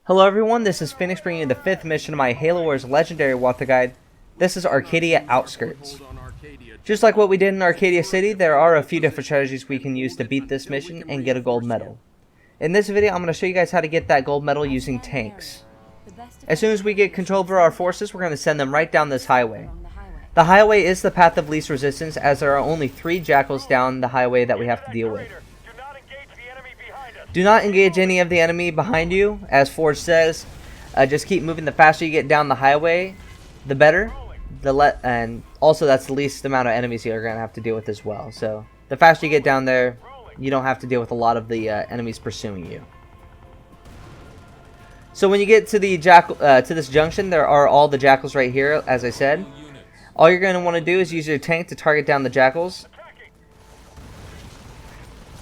Hello everyone, this is Phoenix bringing you the 5th mission of my Halo Wars Legendary Walkthrough Guide. This is Arcadia Outskirts. Just like what we did in Arcadia City, there are a few different strategies we can use to beat this mission and get a gold medal. In this video, I'm going to show you guys how to get that gold medal using tanks. As soon as we get control over our forces, we're going to send them right down this highway. The highway is the path of least resistance, as there are only 3 jackals down the highway that we have to deal with. Do not engage any of the enemy behind you, as Forge says. Just keep moving. The faster you get down the highway, the better. And also that's the least amount of enemies you're going to have to deal with as well. So the faster you get down there, you don't have to deal with a lot of the enemies pursuing you. So when you get to the to this junction, there are all the jackals right here, as I said. All you're going to want to do is use your tank to target down the jackals.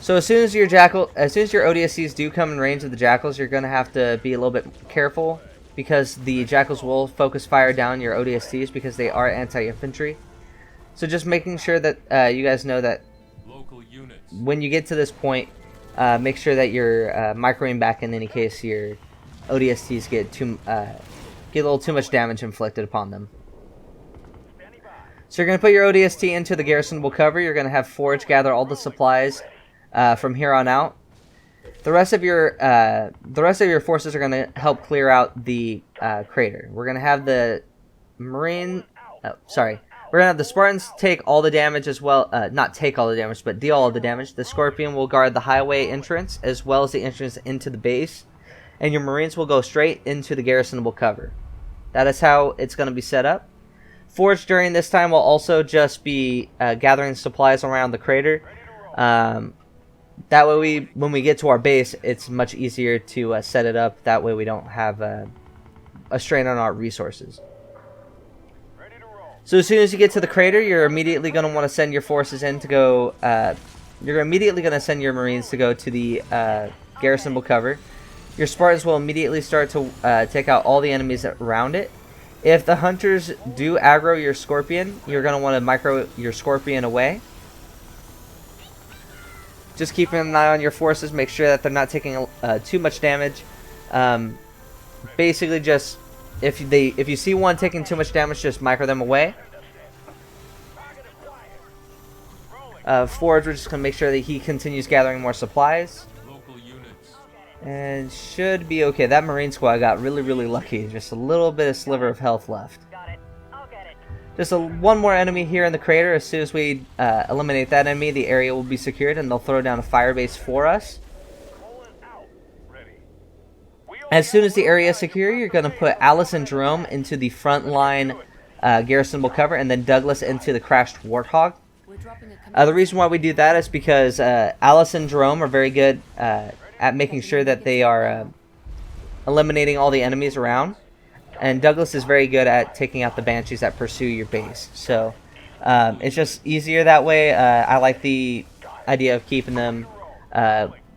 So as soon as your ODSCs do come in range of the jackals, you're going to have to be a little bit careful, because the jackals will focus fire down your ODSCs because they are anti-infantry. So just making sure that you guys know that when you get to this point, make sure that you're microing back in any case your ODSCs get a little too much damage inflicted upon them. So you're going to put your ODST into the garrisonable cover. You're going to have Forge gather all the supplies from here on out. The rest of your forces are going to help clear out the crater. We're going to have the we're going to have the Spartans take all the damage as well. Not take all the damage, but deal all the damage. The Scorpion will guard the highway entrance as well as the entrance into the base, and your Marines will go straight into the garrisonable cover. That is how it's going to be set up. Forge during this time will also just be gathering supplies around the crater. That way, when we get to our base, it's much easier to set it up. That way we don't have a strain on our resources. So as soon as you get to the crater, you're immediately going to want to send your forces in to go... you're immediately going to send your Marines to go to the garrisonable cover. Your Spartans will immediately start to take out all the enemies around it. If the Hunters do aggro your Scorpion, you're going to want to micro your Scorpion away. Just keeping an eye on your forces, make sure that they're not taking too much damage. Basically, just if you see one taking too much damage, just micro them away. Forge, we're just gonna make sure that he continues gathering more supplies, and should be okay. That Marine squad got really lucky. Just a little bit of sliver of health left. Just one more enemy here in the crater. As soon as we eliminate that enemy, the area will be secured, and they'll throw down a fire base for us. As soon as the area is secure, you're going to put Alice and Jerome into the front line garrisonable cover, and then Douglas into the crashed Warthog. The reason why we do that is because Alice and Jerome are very good at making sure that they are eliminating all the enemies around. And Douglas is very good at taking out the Banshees that pursue your base. So it's just easier that way. I like the idea of keeping them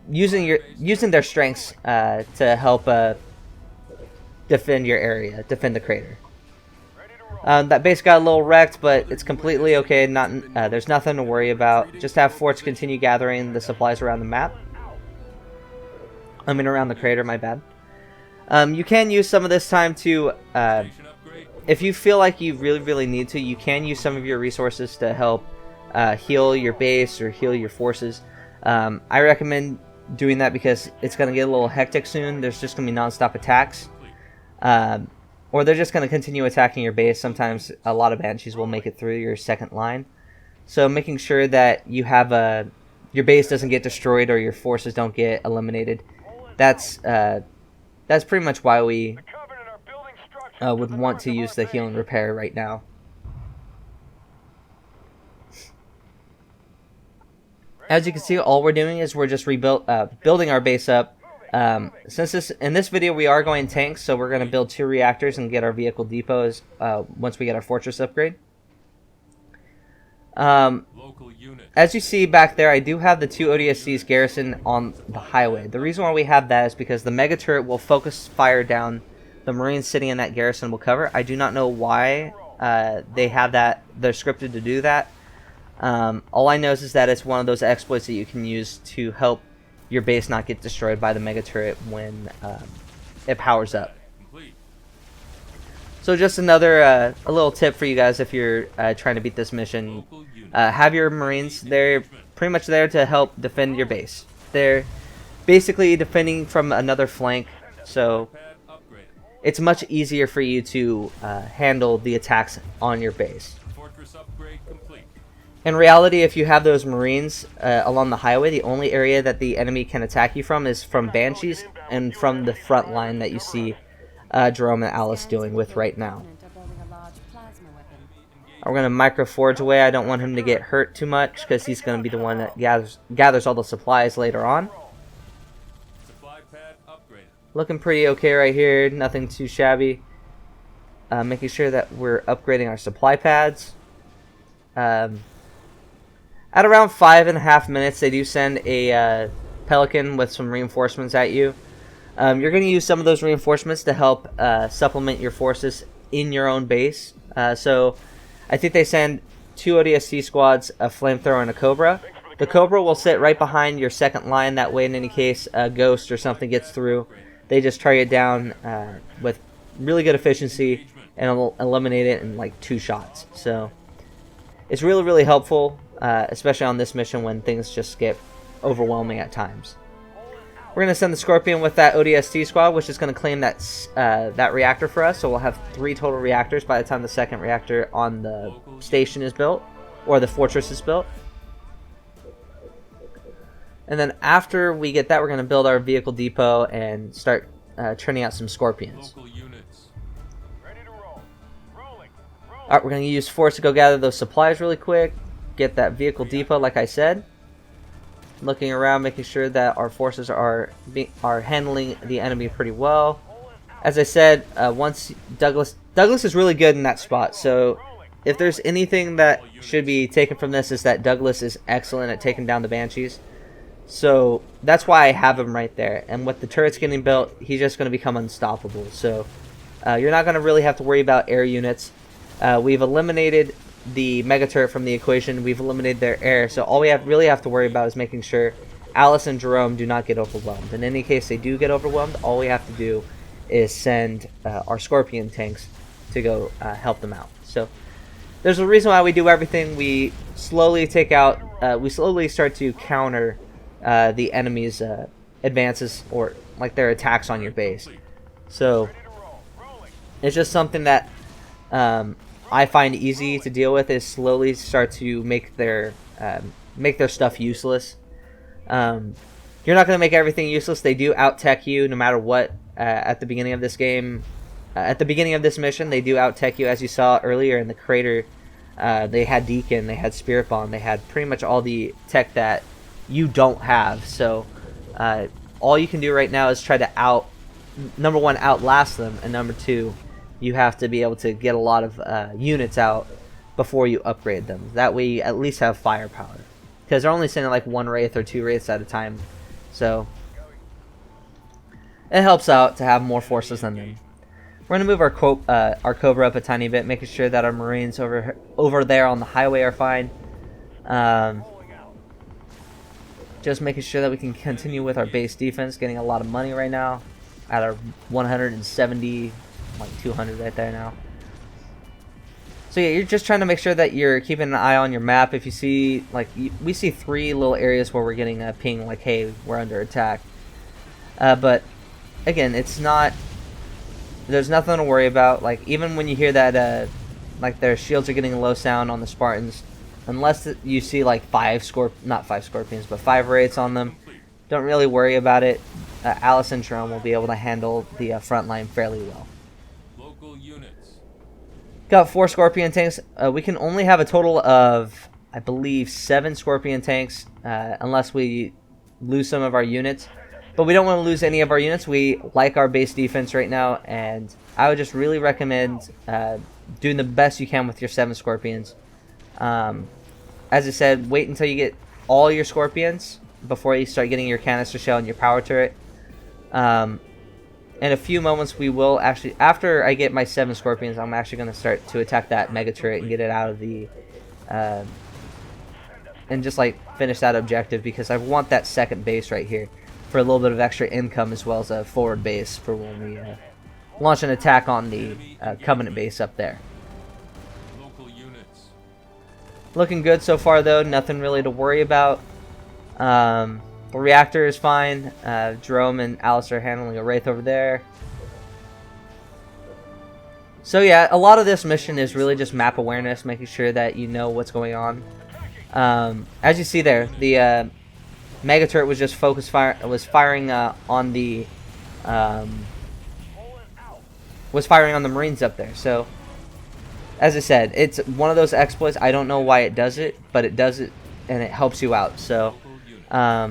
using their strengths to help defend your area, defend the crater. That base got a little wrecked, but it's completely okay. There's nothing to worry about. Just have Forts continue gathering the supplies around the map. Around the crater. My bad. You can use some of this time to, if you feel like you really need to, you can use some of your resources to help heal your base or heal your forces. I recommend doing that because it's going to get a little hectic soon. There's just going to be non-stop attacks. Or they're just going to continue attacking your base. Sometimes a lot of Banshees will make it through your second line. So making sure that you have your base doesn't get destroyed or your forces don't get eliminated. That's pretty much why we would want to use the heal and repair right now. As you can see, all we're doing is we're just building our base up. Since in this video we are going tanks, so we're going to build 2 reactors and get our vehicle depots once we get our fortress upgrade. As you see back there, I do have the 2 ODSCs garrison on the highway. The reason why we have that is because the mega turret will focus fire down the Marines sitting in that garrisonable cover. I do not know why they have that. They're scripted to do that. All I know is that it's one of those exploits that you can use to help your base not get destroyed by the mega turret when it powers up. So just another a little tip for you guys if you're trying to beat this mission. Have your Marines, they're pretty much there to help defend your base. They're basically defending from another flank, so it's much easier for you to handle the attacks on your base. In reality, if you have those Marines along the highway, the only area that the enemy can attack you from is from Banshees and from the front line that you see Jerome and Alice doing with right now. We're going to micro forge away. I don't want him to get hurt too much because he's going to be the one that gathers all the supplies later on. Looking pretty okay right here. Nothing too shabby. Making sure that we're upgrading our supply pads. At around 5.5 minutes, they do send a Pelican with some reinforcements at you. You're going to use some of those reinforcements to help supplement your forces in your own base. So I think they send 2 ODST squads, a flamethrower, and a Cobra. The Cobra will sit right behind your second line. That way, in any case a ghost or something gets through, they just target down with really good efficiency and will eliminate it in like 2 shots. So it's really, really helpful, especially on this mission when things just get overwhelming at times. We're going to send the Scorpion with that ODST squad, which is going to claim that reactor for us. So we'll have 3 total reactors by the time the second reactor on the station is built, or the fortress is built. And then after we get that, we're going to build our vehicle depot and start churning out some Scorpions. Alright, we're going to use Force to go gather those supplies really quick. Get that vehicle depot, like I said. Looking around, making sure that our forces are handling the enemy pretty well. As I said, once Douglas is really good in that spot. So if there's anything that should be taken from this, is that Douglas is excellent at taking down the Banshees. So that's why I have him right there. And with the turrets getting built, he's just going to become unstoppable. So you're not going to really have to worry about air units. We've eliminated the mega turret from the equation. We've eliminated their air, so all we really have to worry about is making sure Alice and Jerome do not get overwhelmed. In any case they do get overwhelmed, all we have to do is send our Scorpion tanks to go help them out. So there's a reason why we do everything. We slowly start to counter the enemy's advances, or like their attacks on your base. So it's just something that I find easy to deal with, is slowly start to make their stuff useless. You're not going to make everything useless. They do out-tech you no matter what at the beginning of this game. At the beginning of this mission, they do out-tech you. As you saw earlier in the crater, they had Deacon, they had Spirit Bomb, they had pretty much all the tech that you don't have. So all you can do right now is try to number one, outlast them, and number two, you have to be able to get a lot of units out before you upgrade them. That way you at least have firepower. Because they're only sending like 1 Wraith or 2 Wraiths at a time. So it helps out to have more forces than them. We're going to move our Cobra up a tiny bit, making sure that our Marines over there on the highway are fine. Just making sure that we can continue with our base defense, getting a lot of money right now. At our 170... like 200 right there now. So yeah, you're just trying to make sure that you're keeping an eye on your map. If you see, like, we see 3 little areas where we're getting a ping, like, hey, we're under attack. But again, there's nothing to worry about. Like, even when you hear that, like, their shields are getting low sound on the Spartans, unless you see like 5 Scorpions, but 5 Wraiths on them, don't really worry about it. Alice and Jerome will be able to handle the front line fairly well. Got 4 Scorpion tanks. We can only have a total of, I believe, 7 Scorpion tanks, unless we lose some of our units. But we don't want to lose any of our units. We like our base defense right now, and I would just really recommend doing the best you can with your 7 Scorpions. As I said, wait until you get all your Scorpions before you start getting your canister shell and your power turret. In a few moments, we will actually, after I get my 7 Scorpions, I'm actually going to start to attack that mega turret and get it out of the, and just like finish that objective, because I want that second base right here. for a little bit of extra income, as well as a forward base for when we launch an attack on the Covenant base up there. Looking good so far, though. Nothing really to worry about. The reactor is fine. Jerome and Alice are handling a Wraith over there. So yeah, a lot of this mission is really just map awareness, making sure that you know what's going on. As you see there, the Mega Turret was just firing on the Marines up there. So, as I said, it's one of those exploits. I don't know why it does it, but it does it, and it helps you out. So, I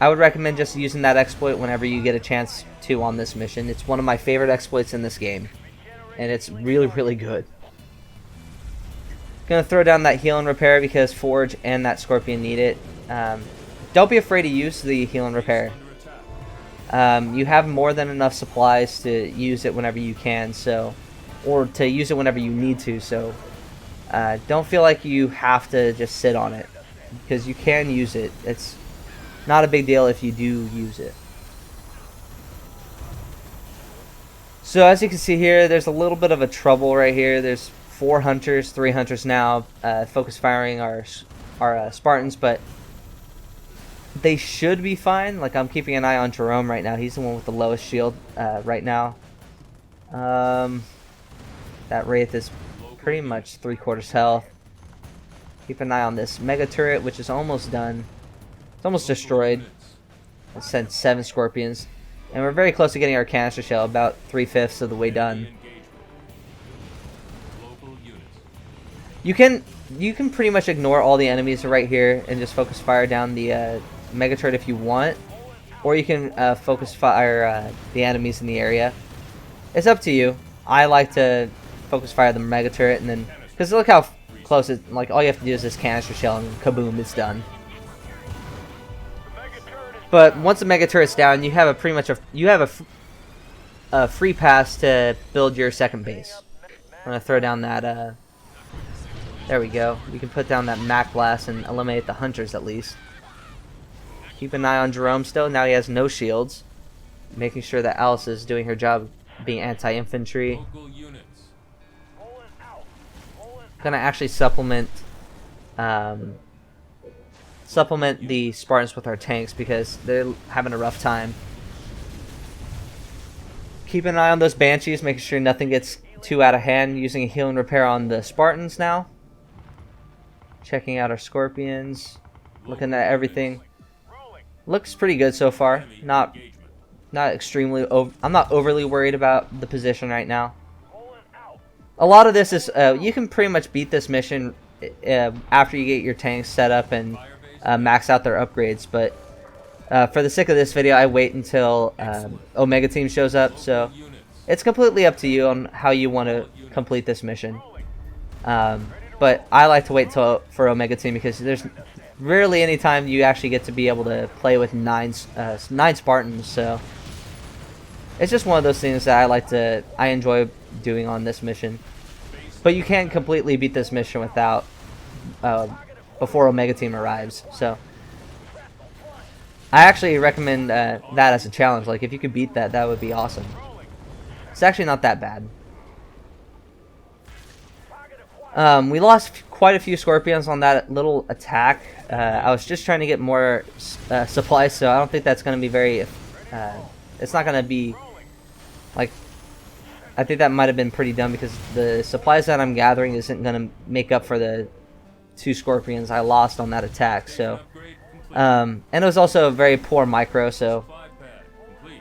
would recommend just using that exploit whenever you get a chance to on this mission. It's one of my favorite exploits in this game, and it's really, really good. Gonna throw down that heal and repair because Forge and that Scorpion need it. Don't be afraid to use the heal and repair. You have more than enough supplies to use it whenever you can, so, or to use it whenever you need to. So don't feel like you have to just sit on it, because you can use it. It's not a big deal if you do use it. So as you can see here, there's a little bit of a trouble right here. There's 4 hunters, 3 hunters now, focus firing our Spartans, but they should be fine. Like, I'm keeping an eye on Jerome right now. He's the one with the lowest shield right now. That Wraith is pretty much 3/4 health. Keep an eye on this Mega Turret, which is almost done. It's almost destroyed. I sent 7 Scorpions. And we're very close to getting our canister shell, about 3/5 of the way done. You can pretty much ignore all the enemies right here and just focus fire down the Mega Turret if you want, or you can focus fire the enemies in the area. It's up to you. I like to focus fire the Mega Turret, and then, because look how close it, like, all you have to do is this canister shell and kaboom, it's done. But once the Mega Turret's down, you have a pretty much a free pass to build your second base. I'm gonna throw down that there we go. We can put down that Mac Blast and eliminate the hunters at least. Keep an eye on Jerome still. Now he has no shields. Making sure that Alice is doing her job being anti-infantry. Gonna actually supplement the Spartans with our tanks because they're having a rough time. Keep an eye on those Banshees, making sure nothing gets too out of hand. Using a heal and repair on the Spartans now. Checking out our Scorpions. Looking at everything. Looks pretty good so far. Not extremely. I'm not overly worried about the position right now. A lot of this is you can pretty much beat this mission after you get your tanks set up and max out their upgrades. But for the sake of this video, I wait until Omega Team shows up. So it's completely up to you on how you want to complete this mission. But I like to wait for Omega Team because there's rarely any time you actually get to be able to play with 9 Spartans. So it's just one of those things that I enjoy doing on this mission. But you can't completely beat this mission without before Omega Team arrives. So I actually recommend that as a challenge. Like, if you could beat that, that would be awesome. It's actually not that bad. We lost quite a few Scorpions on that little attack. I was just trying to get more supplies, so I don't think that's going to be very... it's not going to be... like, I think that might have been pretty dumb because the supplies that I'm gathering isn't going to make up for the 2 Scorpions I lost on that attack. So, and it was also a very poor micro, so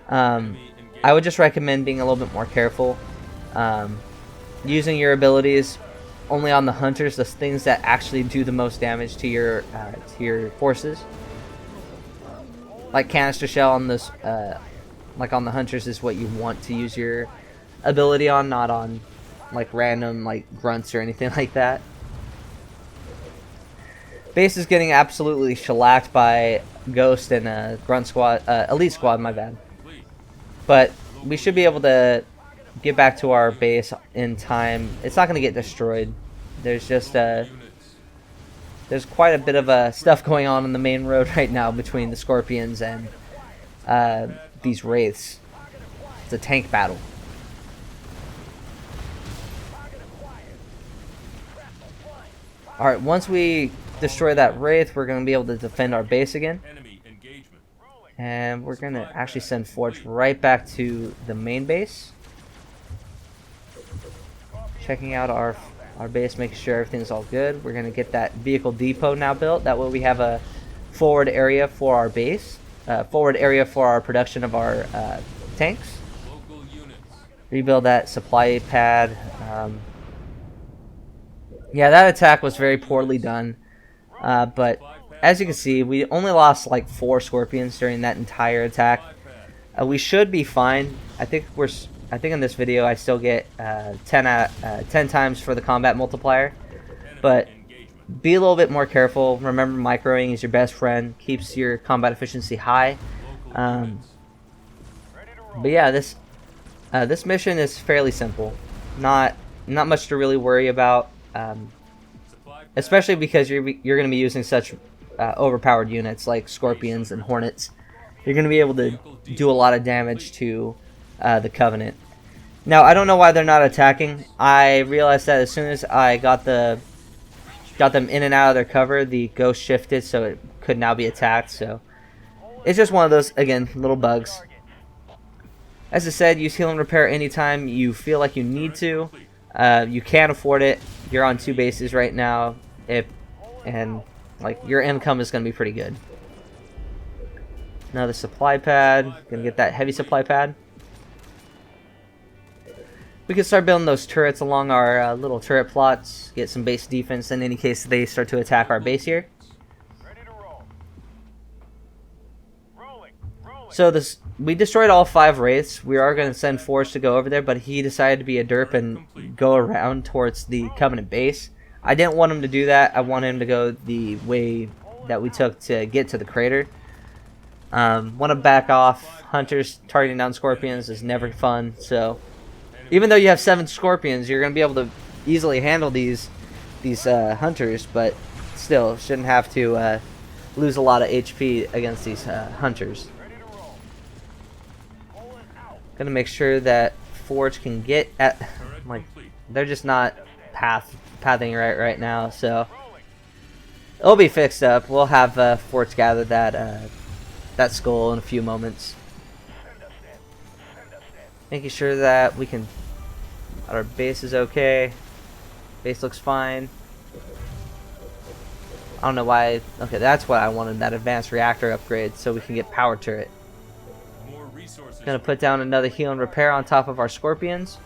I would just recommend being a little bit more careful. Using your abilities only on the hunters, the things that actually do the most damage to your forces. Like canister shell on this, like on the hunters, is what you want to use your ability on, not on like random like grunts or anything like that. Base is getting absolutely shellacked by Ghost and Grunt Squad, Elite Squad, my bad. But we should be able to get back to our base in time. It's not going to get destroyed. There's just there's quite a bit of stuff going on the main road right now between the Scorpions and these wraiths. It's a tank battle. Alright, once we destroy that wraith, we're going to be able to defend our base again. And we're going to actually send Forge right back to the main base. Checking out our base, making sure everything's all good. We're going to get that vehicle depot now built. That way we have a forward area for our base. Forward area for our production of our tanks. Rebuild that supply pad. Yeah, that attack was very poorly done. But as you can see, we only lost like 4 scorpions during that entire attack. We should be fine. I think in this video I still get 10 times for the combat multiplier. But be a little bit more careful. Remember, microing is your best friend. Keeps your combat efficiency high. But yeah, this mission is fairly simple. Not much to really worry about. Especially because you're going to be using such overpowered units like scorpions and hornets. You're going to be able to do a lot of damage to the Covenant. Now, I don't know why they're not attacking. I realized that as soon as I got them in and out of their cover, the ghost shifted, so it could now be attacked. So it's just one of those, again, little bugs. As I said, use heal and repair anytime you feel like you need to. You can afford it. You're on 2 bases right now, and like your income is going to be pretty good. Another supply pad. Gonna get that heavy supply pad. We can start building those turrets along our little turret plots. Get some base defense in any case they start to attack our base here. So we destroyed all 5 wraiths. We are going to send Forge to go over there, but he decided to be a derp and go around towards the Covenant base. I didn't want him to do that. I wanted him to go the way that we took to get to the crater. Want to back off. Hunters targeting down scorpions is never fun. So even though you have 7 scorpions, you're going to be able to easily handle these hunters, but still shouldn't have to lose a lot of HP against these hunters. Gonna make sure that Forge can get at, like, they're just not pathing right now, so it'll be fixed up. We'll have Forge gather that skull in a few moments. Making sure that our base is okay. Base looks fine. I don't know why. Okay, that's what I wanted, that advanced reactor upgrade, so we can get power turret. Gonna put down another heal and repair on top of our scorpions.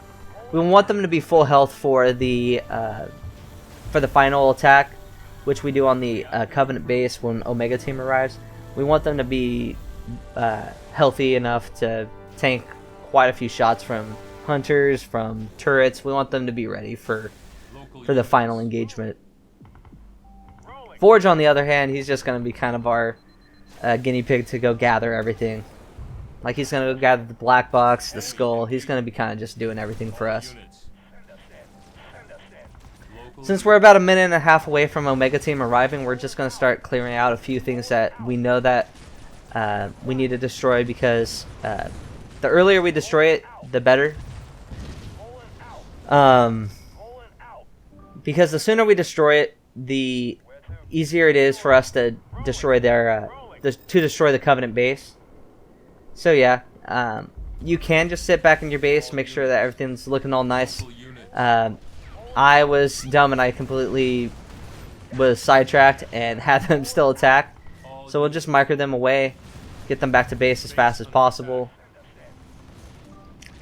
We want them to be full health for the final attack, which we do on the Covenant base when Omega Team arrives. We want them to be healthy enough to tank quite a few shots from hunters, from turrets. We want them to be ready for the final engagement. Forge, on the other hand, he's just gonna be kind of our guinea pig to go gather everything. Like, he's going to go gather the black box, the skull. He's going to be kind of just doing everything for us. Since we're about a minute and a half away from Omega Team arriving, we're just going to start clearing out a few things that we know that we need to destroy, because the earlier we destroy it, the better. Because the sooner we destroy it, the easier it is for us to destroy the Covenant base. So yeah, you can just sit back in your base, make sure that everything's looking all nice. I was dumb and I completely was sidetracked and had them still attack. So we'll just micro them away, get them back to base as fast as possible.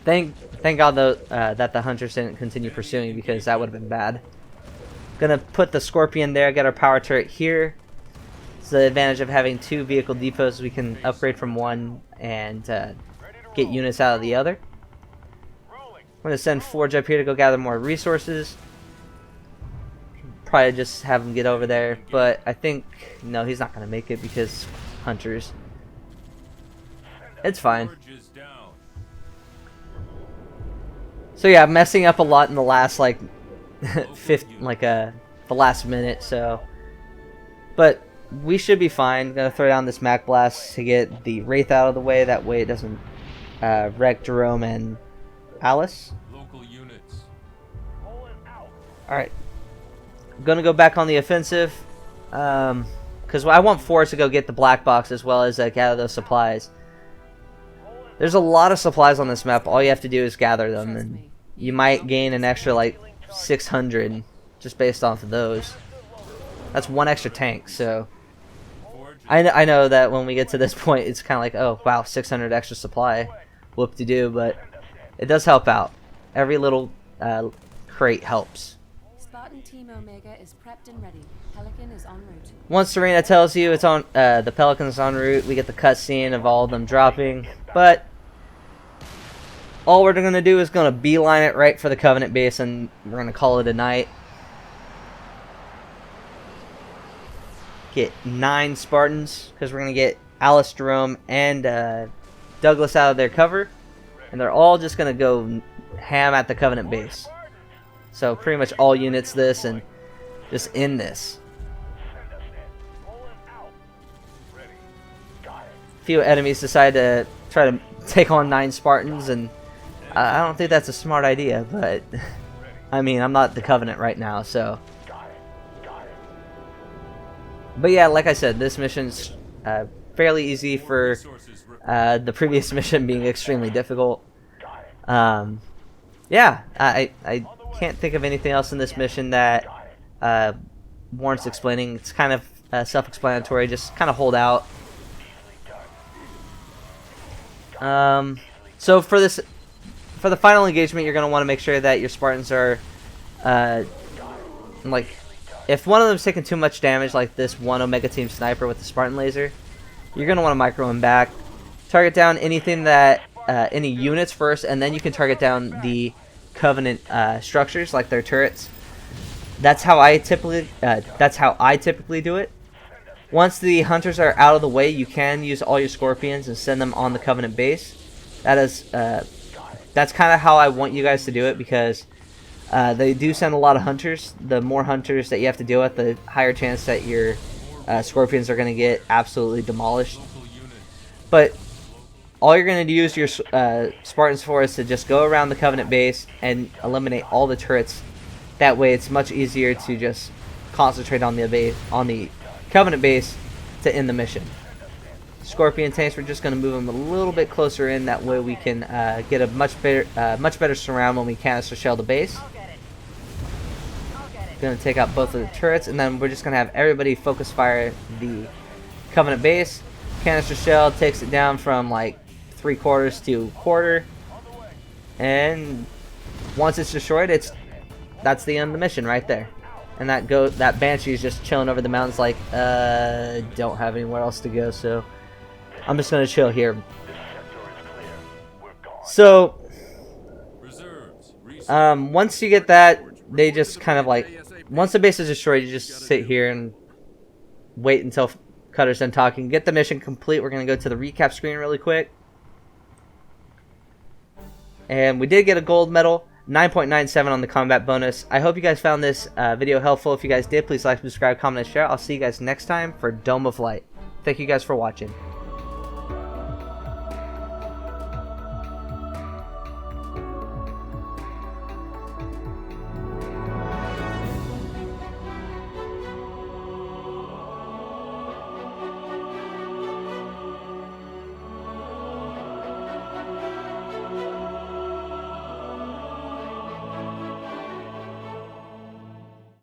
Thank God though that the hunters didn't continue pursuing, because that would have been bad. Gonna put the scorpion there, get our power turret here. So the advantage of having 2 vehicle depots, we can upgrade from one and get units out of the other. I'm going to send Forge up here to go gather more resources. Probably just have him get over there, but I think, no, he's not going to make it because hunters. It's fine. So yeah, messing up a lot in the last, like, the last minute, so. But we should be fine. Gonna throw down this Mac Blast to get the Wraith out of the way. That way it doesn't wreck Jerome and Alice. Alright. I'm gonna go back on the offensive. Because I want Forrest to go get the black box as well as gather those supplies. There's a lot of supplies on this map. All you have to do is gather them, and you might gain an extra like 600 just based off of those. That's one extra tank, so I know that when we get to this point, it's kind of like, oh wow, 600 extra supply, whoop-de-doo, but it does help out. Every little crate helps. Spartan Team Omega is prepped and ready. Pelican is en route. Once Serena tells you it's on, the Pelican's en route, we get the cutscene of all of them dropping. But all we're gonna do is gonna beeline it right for the Covenant base, and we're gonna call it a night. Get 9 Spartans because we're gonna get Alice, Jerome, and Douglas out of their cover, and they're all just gonna go ham at the Covenant base. So pretty much all units this and just end this. Few enemies decide to try to take on 9 Spartans, and I don't think that's a smart idea, but I mean, I'm not the Covenant right now, so. But yeah, like I said, this mission's fairly easy for the previous mission being extremely difficult. Yeah, I can't think of anything else in this mission that warrants explaining. It's kind of self-explanatory. Just kind of hold out. So for the final engagement, you're going to want to make sure that your Spartans are like, if one of them's taking too much damage, like this one Omega Team Sniper with the Spartan laser, you're going to want to micro him back. Target down anything that any units first, and then you can target down the Covenant structures, like their turrets. That's how I typically do it. Once the hunters are out of the way, you can use all your Scorpions and send them on the Covenant base. That's kind of how I want you guys to do it, because they do send a lot of hunters. The more hunters that you have to deal with, the higher chance that your Scorpions are going to get absolutely demolished. But all you're going to use your Spartans for is to just go around the Covenant base and eliminate all the turrets. That way it's much easier to just concentrate on the Covenant base to end the mission. Scorpion tanks, we're just going to move them a little bit closer in. That way we can get a much better surround when we canister shell the base. Going to take out both of the turrets, and then we're just going to have everybody focus fire the Covenant base. Canister shell takes it down from like 3/4 to 1/4, and once it's destroyed, that's the end of the mission right there. And that Banshee is just chilling over the mountains like, don't have anywhere else to go, so I'm just gonna chill here. So once you get that, they just kind of like, once the base is destroyed, you just sit here and wait until Cutter's done talking. Get the mission complete. We're gonna go to the recap screen really quick. And we did get a gold medal, 9.97 on the combat bonus. I hope you guys found this video helpful. If you guys did, please like, subscribe, comment, and share. I'll see you guys next time for Dome of Light. Thank you guys for watching.